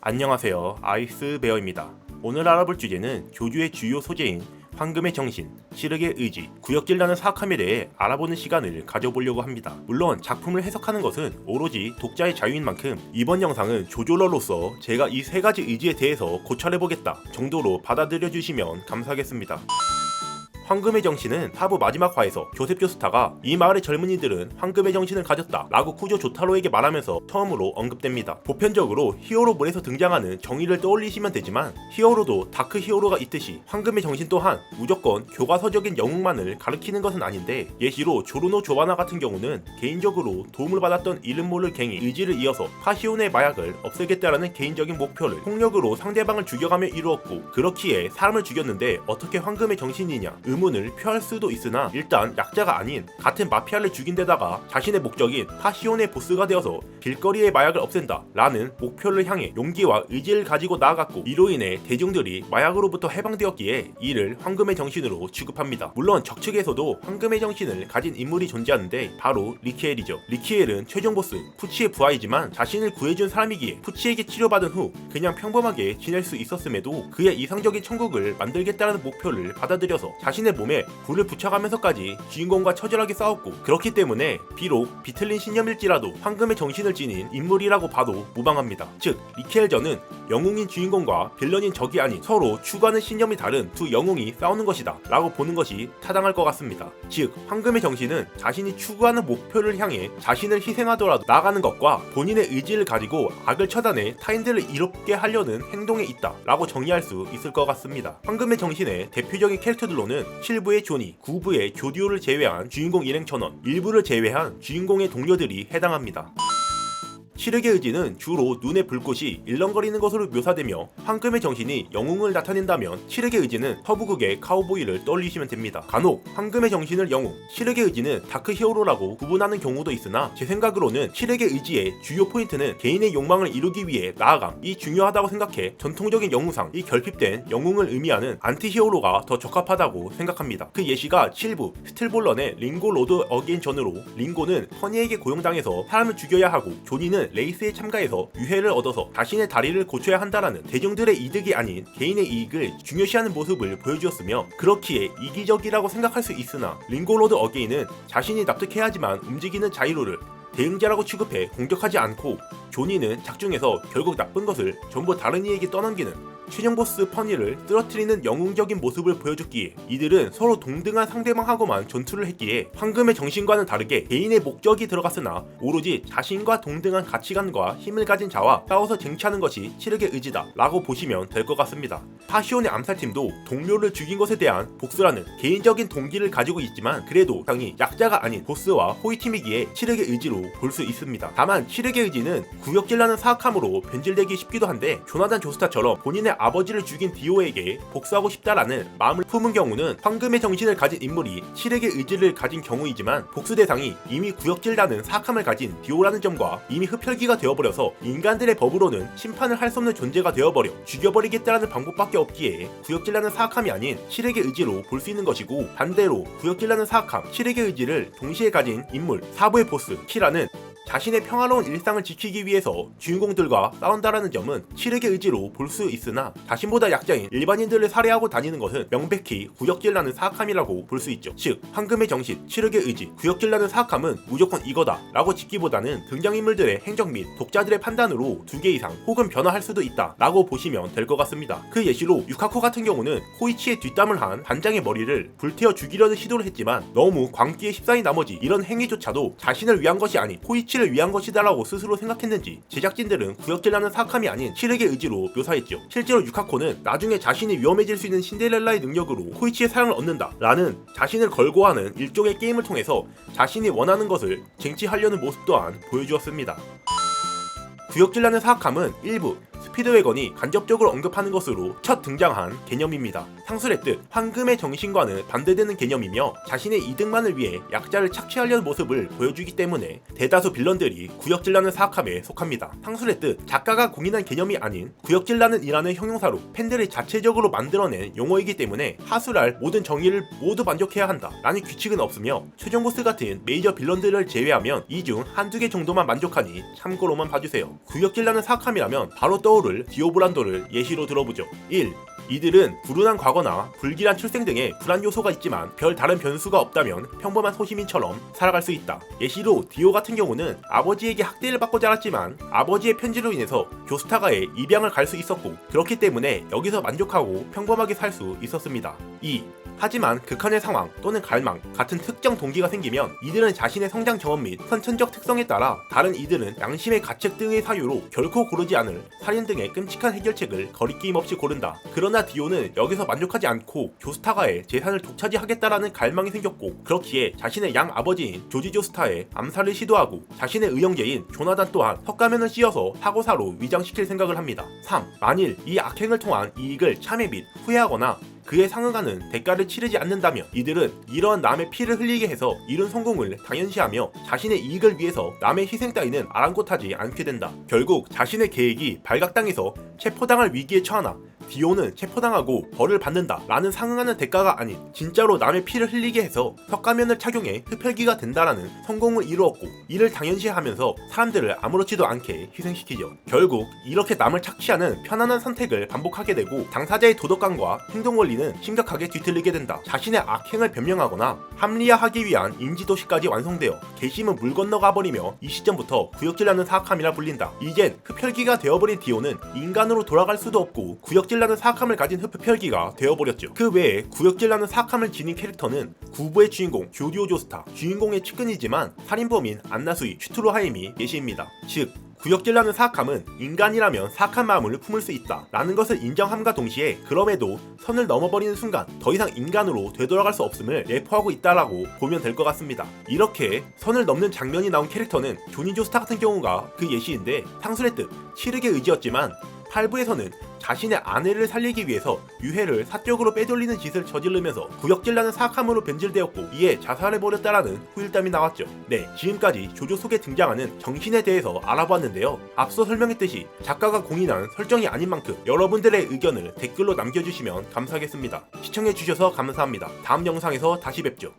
안녕하세요, 아이스베어입니다. 오늘 알아볼 주제는 교주의 주요 소재인 황금의 정신, 시륵의 의지, 구역질나는 사악함에 대해 알아보는 시간을 가져보려고 합니다. 물론 작품을 해석하는 것은 오로지 독자의 자유인 만큼 이번 영상은 조조러로서 제가 이 세 가지 의지에 대해서 고찰해보겠다 정도로 받아들여 주시면 감사하겠습니다. 황금의 정신은 4부 마지막 화에서 조셉 조스타가 이 마을의 젊은이들은 황금의 정신을 가졌다 라고 쿠조 조타로에게 말하면서 처음으로 언급됩니다. 보편적으로 히어로물에서 등장하는 정의를 떠올리시면 되지만 히어로도 다크 히어로가 있듯이 황금의 정신 또한 무조건 교과서적인 영웅만을 가리키는 것은 아닌데, 예시로 조르노 조바나 같은 경우는 개인적으로 도움을 받았던 이름 모를 갱이 의지를 이어서 파시온의 마약을 없애겠다라는 개인적인 목표를 폭력으로 상대방을 죽여가며 이루었고, 그렇기에 사람을 죽였는데 어떻게 황금의 정신이냐 의문을 표할 수도 있으나, 일단 약자가 아닌 같은 마피아를 죽인 데다가 자신의 목적인 파시온의 보스가 되어서 길거리의 마약을 없앤다 라는 목표를 향해 용기와 의지를 가지고 나아갔고, 이로 인해 대중들이 마약으로부터 해방되었기에 이를 황금의 정신으로 취급합니다. 물론 적측에서도 황금의 정신을 가진 인물이 존재하는데 바로 리키엘이죠. 리키엘은 최종 보스 푸치의 부하이지만 자신을 구해준 사람이기에 푸치에게 치료받은 후 그냥 평범하게 지낼 수 있었음에도 그의 이상적인 천국을 만들겠다는 목표를 받아들여서 자신의 몸에 불을 붙여가면서까지 주인공과 처절하게 싸웠고, 그렇기 때문에 비록 비틀린 신념일지라도 황금의 정신을 지닌 인물이라고 봐도 무방합니다. 즉 리켈전은 영웅인 주인공과 빌런인 적이 아닌 서로 추구하는 신념이 다른 두 영웅이 싸우는 것이다 라고 보는 것이 타당할 것 같습니다. 즉 황금의 정신은 자신이 추구하는 목표를 향해 자신을 희생하더라도 나아가는 것과 본인의 의지를 가지고 악을 처단해 타인들을 이롭게 하려는 행동에 있다 라고 정의할 수 있을 것 같습니다. 황금의 정신의 대표적인 캐릭터들로는 7부의 조니, 9부의 교디오를 제외한 주인공 일행천원, 1부를 제외한 주인공의 동료들이 해당합니다. 시륵의 의지는 주로 눈의 불꽃이 일렁거리는 것으로 묘사되며, 황금의 정신이 영웅을 나타낸다면 시륵의 의지는 서부극의 카우보이를 떠올리시면 됩니다. 간혹 황금의 정신을 영웅, 시륵의 의지는 다크 히어로라고 구분하는 경우도 있으나, 제 생각으로는 시륵의 의지의 주요 포인트는 개인의 욕망을 이루기 위해 나아감이 중요하다고 생각해 전통적인 영웅상 이 결핍된 영웅을 의미하는 안티 히어로가 더 적합하다고 생각합니다. 그 예시가 7부 스틸볼런의 링고 로드 어게인 전으로, 링고는 퍼니에게 고용당해서 사람을 죽여야 하고 조니는 레이스에 참가해서 유해를 얻어서 자신의 다리를 고쳐야 한다라는 대중들의 이득이 아닌 개인의 이익을 중요시하는 모습을 보여주었으며, 그렇기에 이기적이라고 생각할 수 있으나 링고로드 어게인은 자신이 납득해야지만 움직이는 자이로를 대응자라고 취급해 공격하지 않고, 조니는 작중에서 결국 나쁜 것을 전부 다른 이에게 떠넘기는 최종 보스 퍼니를 쓰러뜨리는 영웅적인 모습을 보여줬기에 이들은 서로 동등한 상대방하고만 전투를 했기에 황금의 정신과는 다르게 개인의 목적이 들어갔으나 오로지 자신과 동등한 가치관과 힘을 가진 자와 싸워서 쟁취하는 것이 시륵의 의지다 라고 보시면 될 것 같습니다. 파시온의 암살팀도 동료를 죽인 것에 대한 복수라는 개인적인 동기를 가지고 있지만, 그래도 당이 약자가 아닌 보스와 호위팀이기에 시륵의 의지로 볼 수 있습니다. 다만 시륵의 의지는 구역질나는 사악함으로 변질되기 쉽기도 한데, 조나단 조스타처럼 본인의 아버지를 죽인 디오에게 복수하고 싶다라는 마음을 품은 경우는 황금의 정신을 가진 인물이 시륵의 의지를 가진 경우이지만, 복수 대상이 이미 구역질나는 사악함을 가진 디오라는 점과 이미 흡혈귀가 되어버려서 인간들의 법으로는 심판을 할 수 없는 존재가 되어버려 죽여버리겠다라는 방법밖에 없기에 구역질나는 사악함이 아닌 시륵의 의지로 볼 수 있는 것이고, 반대로 구역질나는 사악함, 시륵의 의지를 동시에 가진 인물 4부의 보스 키라는 자신의 평화로운 일상을 지키기 위해서 주인공들과 싸운다라는 점은 시륵의 의지로 볼 수 있으나, 자신보다 약자인 일반인들을 살해하고 다니는 것은 명백히 구역질나는 사악함이라고 볼 수 있죠. 즉 황금의 정신, 시륵의 의지, 구역질나는 사악함은 무조건 이거다 라고 짓기보다는 등장인물들의 행적 및 독자들의 판단으로 2개 이상 혹은 변화할 수도 있다 라고 보시면 될 것 같습니다. 그 예시로 유카코 같은 경우는 코이치의 뒷담을 한 반장의 머리를 불태워 죽이려는 시도를 했지만, 너무 광기에 휩싸인 나머지 이런 행위조차도 자신을 위한 것이 아닌 코이치를 위한 것이다라고 스스로 생각했는지 제작진들은 구역질나는 사악함이 아닌 시륵의 의지로 묘사했죠. 실제로 유카코는 나중에 자신이 위험해질 수 있는 신데렐라의 능력으로 코이치의 사랑을 얻는다 라는 자신을 걸고 하는 일종의 게임을 통해서 자신이 원하는 것을 쟁취하려는 모습 또한 보여주었습니다. 구역질나는 사악함은 일부 스피드웨건이 간접적으로 언급하는 것으로 첫 등장한 개념입니다. 상술의 뜻, 황금의 정신과는 반대되는 개념이며 자신의 이득만을 위해 약자를 착취하려는 모습을 보여주기 때문에 대다수 빌런들이 구역질라는 사악함에 속합니다. 상술의 뜻, 작가가 공인한 개념이 아닌 구역질라는 이라는 형용사로 팬들이 자체적으로 만들어낸 용어이기 때문에 하술할 모든 정의를 모두 만족해야 한다 라는 규칙은 없으며 최종 보스 같은 메이저 빌런들을 제외하면 이 중 한두 개 정도만 만족하니 참고로만 봐주세요. 구역질라는 사악함이라면 바로 떠오를 디오브란도를 예시로 들어보죠. 1. 이들은 불운한 과거나 불길한 출생 등의 불안 요소가 있지만 별 다른 변수가 없다면 평범한 소시민처럼 살아갈 수 있다. 예시로 디오 같은 경우는 아버지에게 학대를 받고 자랐지만 아버지의 편지로 인해서 교스타가에 입양을 갈 수 있었고 그렇기 때문에 여기서 만족하고 평범하게 살 수 있었습니다. 2. 하지만 극한의 상황 또는 갈망 같은 특정 동기가 생기면 이들은 자신의 성장 경험 및 선천적 특성에 따라 다른 이들은 양심의 가책 등의 사유로 결코 고르지 않을 살인 등의 끔찍한 해결책을 거리낌 없이 고른다. 그러나 디오는 여기서 만족하지 않고 조스타가의 재산을 독차지하겠다라는 갈망이 생겼고 그렇기에 자신의 양 아버지인 조지 조스타의 암살을 시도하고 자신의 의형제인 조나단 또한 턱가면을 씌워서 사고사로 위장시킬 생각을 합니다. 3. 만일 이 악행을 통한 이익을 참회 및 후회하거나 그에 상응하는 대가를 치르지 않는다면 이들은 이런 남의 피를 흘리게 해서 이룬 성공을 당연시하며 자신의 이익을 위해서 남의 희생 따위는 아랑곳하지 않게 된다. 결국 자신의 계획이 발각당해서 체포당할 위기에 처하나 디오는 체포당하고 벌을 받는다 라는 상응하는 대가가 아닌 진짜로 남의 피를 흘리게 해서 석가면을 착용해 흡혈귀가 된다라는 성공을 이루었고 이를 당연시하면서 사람들을 아무렇지도 않게 희생시키죠. 결국 이렇게 남을 착취하는 편안한 선택을 반복하게 되고 당사자의 도덕감과 행동원리는 심각하게 뒤틀리게 된다. 자신의 악행을 변명하거나 합리화하기 위한 인지도시까지 완성되어 괘씸은 물 건너가 버리며 이 시점부터 구역질라는 사악함이라 불린다. 이젠 흡혈귀가 되어버린 디오는 인간으로 돌아갈 수도 없고 구역질라는 사악함을 가진 흡혈귀가 되어버렸죠. 그 외에 구역질라는 사악함을 지닌 캐릭터는 구부의 주인공 교디오 조스타, 주인공의 측근이지만 살인범인 안나수이 슈트로하임이 계시입니다. 즉 구역질라는 사악함은 인간이라면 사악한 마음을 품을 수 있다 라는 것을 인정함과 동시에 그럼에도 선을 넘어버리는 순간 더 이상 인간으로 되돌아갈 수 없음을 내포하고 있다라고 보면 될 것 같습니다. 이렇게 선을 넘는 장면이 나온 캐릭터는 조니 조스타 같은 경우가 그 예시인데 상술의 뜻, 치르게 의지였지만 8부에서는 자신의 아내를 살리기 위해서 유해를 사적으로 빼돌리는 짓을 저지르면서 구역질라는 사악함으로 변질되었고 이에 자살해버렸다라는 후일담이 나왔죠. 네, 지금까지 조조 속에 등장하는 정신에 대해서 알아보았는데요. 앞서 설명했듯이 작가가 공인한 설정이 아닌 만큼 여러분들의 의견을 댓글로 남겨주시면 감사하겠습니다. 시청해주셔서 감사합니다. 다음 영상에서 다시 뵙죠.